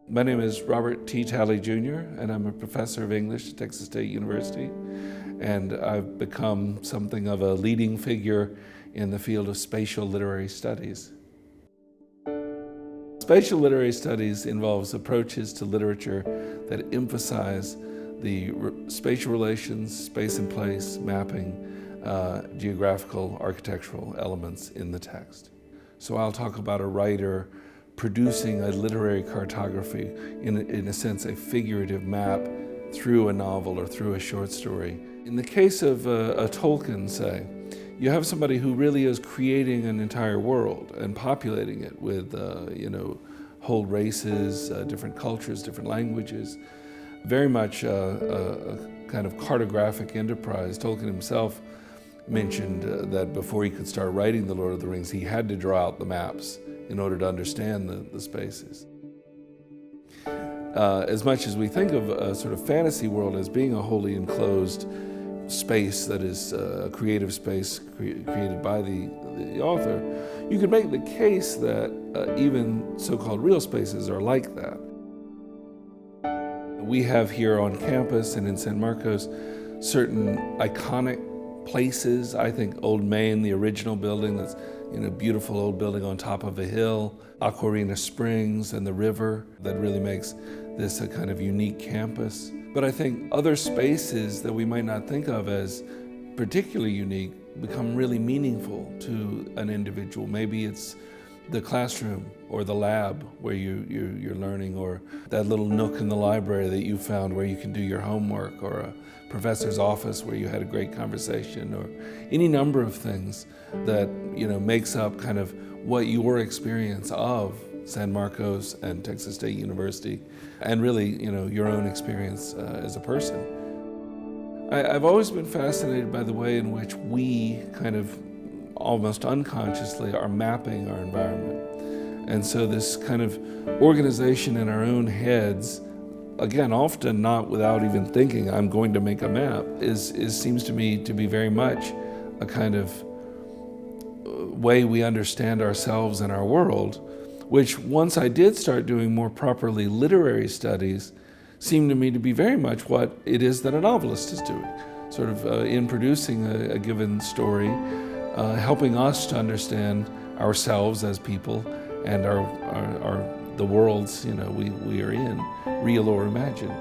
My name is Robert T. Talley Jr., and I'm a professor of English at Texas State University, and I've become something of a leading figure in the field of spatial literary studies. Spatial literary studies involves approaches to literature that emphasize the spatial relations, space and place, mapping, geographical, architectural elements in the text. So I'll talk about a writer producing a literary cartography, in a sense, a figurative map through a novel or through a short story. In the case of a Tolkien, say, you have somebody who really is creating an entire world and populating it with, whole races, different cultures, different languages. Very much a kind of cartographic enterprise. Tolkien himself mentioned that before he could start writing The Lord of the Rings, he had to draw out the maps in order to understand the spaces. As much as we think of a sort of fantasy world as being a wholly enclosed space that is a creative space created by the author, you could make the case that even so-called real spaces are like that. We have here on campus and in San Marcos certain iconic places. I think Old Main, the original building, that's beautiful old building on top of a hill, Aquarina Springs and the river, that really makes this a kind of unique campus. But I think other spaces that we might not think of as particularly unique become really meaningful to an individual. Maybe it's the classroom or the lab where you're learning, or that little nook in the library that you found where you can do your homework, or a professor's office where you had a great conversation, or any number of things that makes up kind of what your experience of San Marcos and Texas State University, and really your own experience as a person. I've always been fascinated by the way in which we kind of almost unconsciously are mapping our environment. And so this kind of organization in our own heads, again, often not without even thinking, I'm going to make a map, seems to me to be very much a kind of way we understand ourselves and our world, which once I did start doing more properly literary studies, seemed to me to be very much what it is that a novelist is doing, sort of in producing a given story, helping us to understand ourselves as people and the worlds we are in, real or imagined.